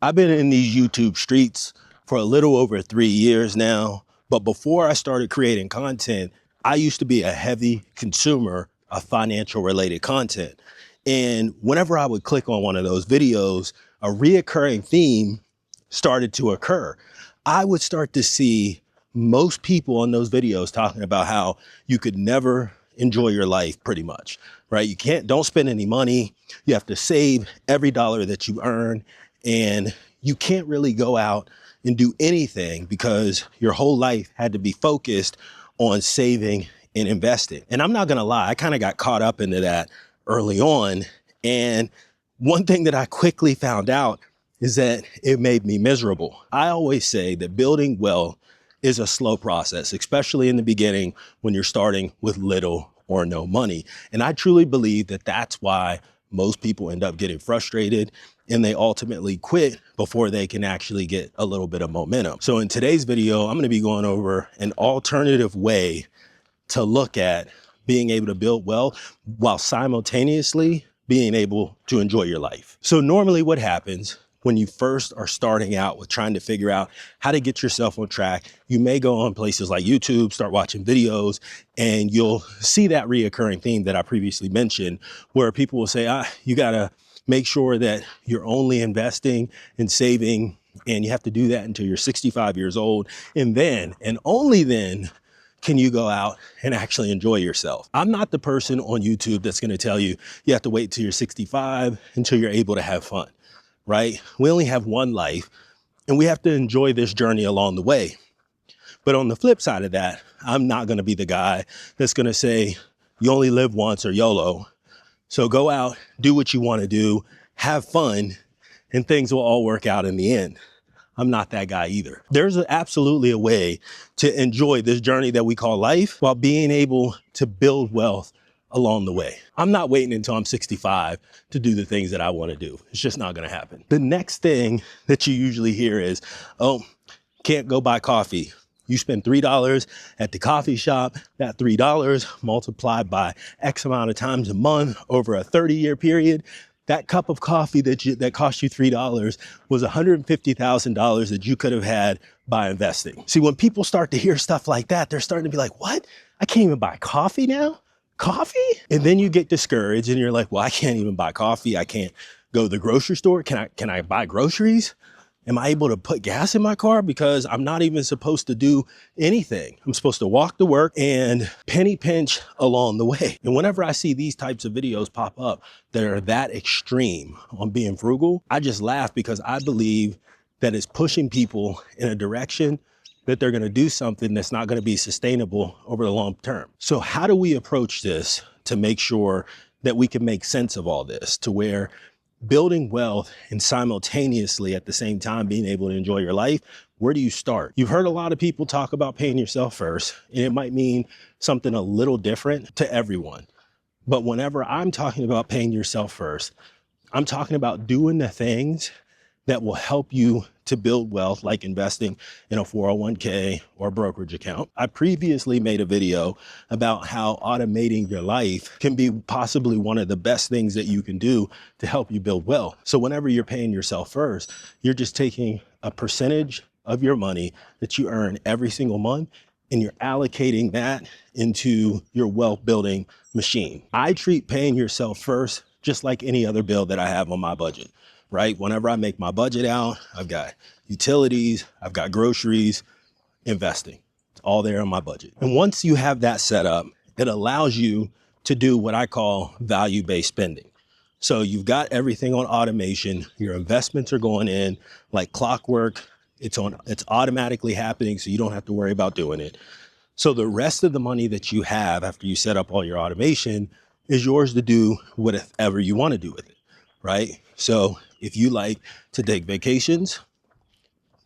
I've been in these YouTube streets for a little over 3 years now, but before I started creating content, I used to be a heavy consumer of financial related content. And whenever I would click on one of those videos, a reoccurring theme started to occur. I would start to see most people on those videos talking about how you could never enjoy your life pretty much, right? Don't spend any money. You have to save every dollar that you earn, and you can't really go out and do anything because your whole life had to be focused on saving and investing. And I'm not gonna lie, I kind of got caught up into that early on. And one thing that I quickly found out is that it made me miserable. I always say that building wealth is a slow process, especially in the beginning when you're starting with little or no money. And I truly believe that that's why most people end up getting frustrated and they ultimately quit before they can actually get a little bit of momentum. So in today's video, I'm going to be going over an alternative way to look at being able to build wealth while simultaneously being able to enjoy your life. So normally what happens when you first are starting out with trying to figure out how to get yourself on track, you may go on places like YouTube, start watching videos, and you'll see that reoccurring theme that I previously mentioned, where people will say, you gotta make sure that you're only investing and saving, and you have to do that until you're 65 years old. And then, and only then, can you go out and actually enjoy yourself. I'm not the person on YouTube that's gonna tell you, you have to wait till you're 65 until you're able to have fun. Right? We only have one life and we have to enjoy this journey along the way. But on the flip side of that, I'm not going to be the guy that's going to say you only live once or YOLO. So go out, do what you want to do, have fun, and things will all work out in the end. I'm not that guy either. There's absolutely a way to enjoy this journey that we call life while being able to build wealth along the way. I'm not waiting until I'm 65 to do the things that I want to do. It's just not going to happen. The next thing that you usually hear is, oh, can't go buy coffee. You spend $3 at the coffee shop, that $3 multiplied by X amount of times a month over a 30-year period, that cup of coffee that cost you $3 was $150,000 that you could have had by investing. See, when people start to hear stuff like that, they're starting to be like, what? I can't even buy coffee now? Coffee? And then you get discouraged and you're like, well, I can't even buy coffee. I can't go to the grocery store. Can I buy groceries? Am I able to put gas in my car? Because I'm not even supposed to do anything. I'm supposed to walk to work and penny pinch along the way. And whenever I see these types of videos pop up that are that extreme on being frugal, I just laugh because I believe that it's pushing people in a direction that they're going to do something that's not going to be sustainable over the long term. So how do we approach this to make sure that we can make sense of all this, to where building wealth and simultaneously at the same time being able to enjoy your life? Where do you start? You've heard a lot of people talk about paying yourself first, and it might mean something a little different to everyone. But whenever I'm talking about paying yourself first, I'm talking about doing the things that will help you to build wealth, like investing in a 401k or brokerage account. I previously made a video about how automating your life can be possibly one of the best things that you can do to help you build wealth. So whenever you're paying yourself first, you're just taking a percentage of your money that you earn every single month, and you're allocating that into your wealth building machine. I treat paying yourself first just like any other bill that I have on my budget. Right? Whenever I make my budget out, I've got utilities, I've got groceries, investing. It's all there on my budget. And once you have that set up, it allows you to do what I call value-based spending. So you've got everything on automation. Your investments are going in like clockwork. It's automatically happening, so you don't have to worry about doing it. So the rest of the money that you have after you set up all your automation is yours to do whatever you want to do with it, right? So if you like to take vacations,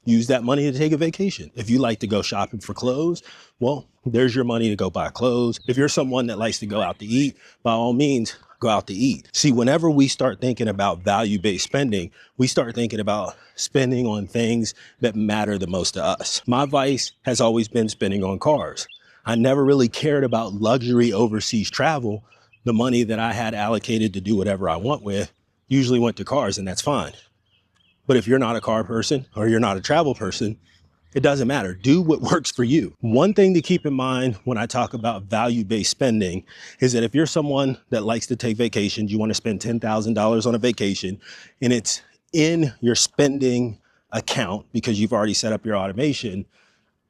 use that money to take a vacation. If you like to go shopping for clothes, well, there's your money to go buy clothes. If you're someone that likes to go out to eat, by all means, go out to eat. See, whenever we start thinking about value-based spending, we start thinking about spending on things that matter the most to us. My vice has always been spending on cars. I never really cared about luxury overseas travel. The money that I had allocated to do whatever I want with usually went to cars, and that's fine. But if you're not a car person or you're not a travel person, it doesn't matter. Do what works for you. One thing to keep in mind when I talk about value-based spending is that if you're someone that likes to take vacations, you want to spend $10,000 on a vacation and it's in your spending account because you've already set up your automation,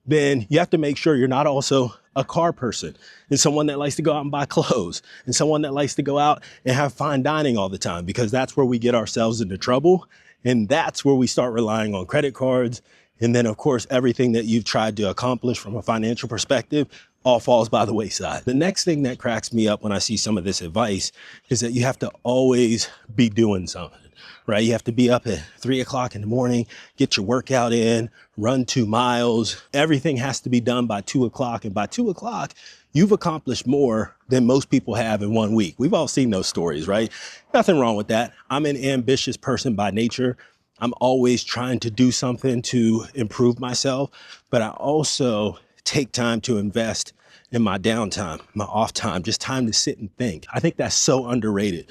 then you have to make sure you're not also a car person and someone that likes to go out and buy clothes and someone that likes to go out and have fine dining all the time, because that's where we get ourselves into trouble. And that's where we start relying on credit cards. And then, of course, everything that you've tried to accomplish from a financial perspective all falls by the wayside. The next thing that cracks me up when I see some of this advice is that you have to always be doing something, right? You have to be up at 3 o'clock in the morning, get your workout in, run 2 miles. Everything has to be done by 2 o'clock. And by 2 o'clock, you've accomplished more than most people have in 1 week. We've all seen those stories, right? Nothing wrong with that. I'm an ambitious person by nature. I'm always trying to do something to improve myself, but I also take time to invest in my downtime, my off time, just time to sit and think. I think that's so underrated.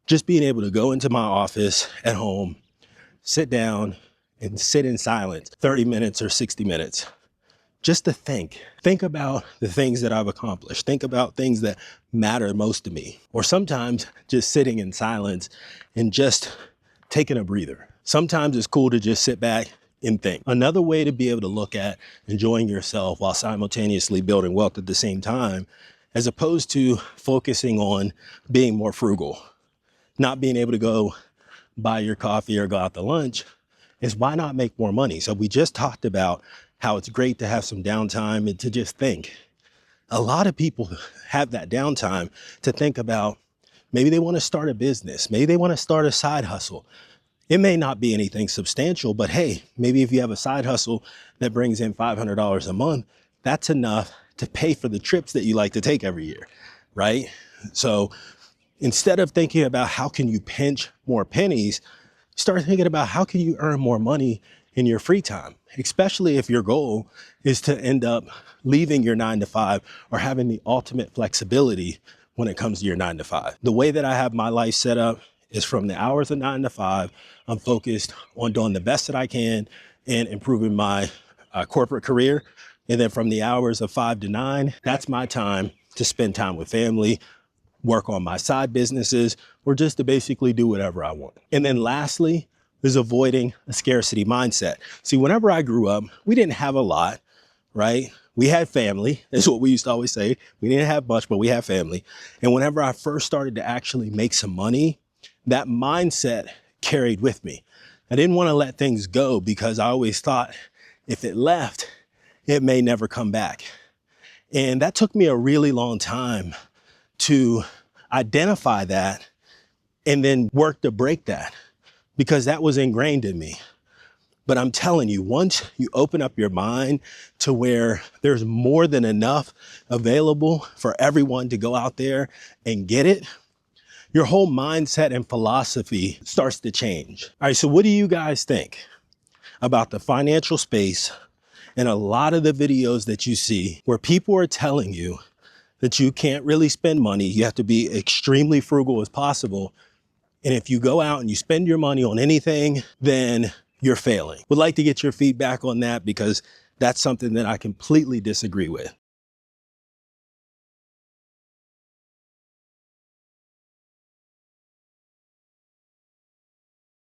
Just being able to go into my office at home, sit down and sit in silence, 30 minutes or 60 minutes, just to think. Think about the things that I've accomplished. Think about things that matter most to me. Or sometimes just sitting in silence and just taking a breather. Sometimes it's cool to just sit back and think. Another way to be able to look at enjoying yourself while simultaneously building wealth at the same time, as opposed to focusing on being more frugal, not being able to go buy your coffee or go out to lunch, is why not make more money? So we just talked about how it's great to have some downtime and to just think. A lot of people have that downtime to think about, maybe they want to start a business, maybe they want to start a side hustle. It may not be anything substantial, but hey, maybe if you have a side hustle that brings in $500 a month, that's enough to pay for the trips that you like to take every year, right? So instead of thinking about how can you pinch more pennies, start thinking about how can you earn more money in your free time, especially if your goal is to end up leaving your 9 to 5 or having the ultimate flexibility when it comes to your 9 to 5. The way that I have my life set up is from the hours of 9 to 5, I'm focused on doing the best that I can and improving my corporate career. And then from the hours of 5 to 9, that's my time to spend time with family, work on my side businesses, or just to basically do whatever I want. And then lastly is avoiding a scarcity mindset. See, whenever I grew up, we didn't have a lot, right? We had family. That's what we used to always say. We didn't have much, but we had family. And whenever I first started to actually make some money, that mindset carried with me. I didn't want to let things go because I always thought if it left, it may never come back. And that took me a really long time to identify that and then work to break that, because that was ingrained in me. But I'm telling you, once you open up your mind to where there's more than enough available for everyone to go out there and get it, your whole mindset and philosophy starts to change. All right, so what do you guys think about the financial space and a lot of the videos that you see where people are telling you that you can't really spend money, you have to be extremely frugal as possible, and if you go out and you spend your money on anything, then you're failing? Would like to get your feedback on that, because that's something that I completely disagree with.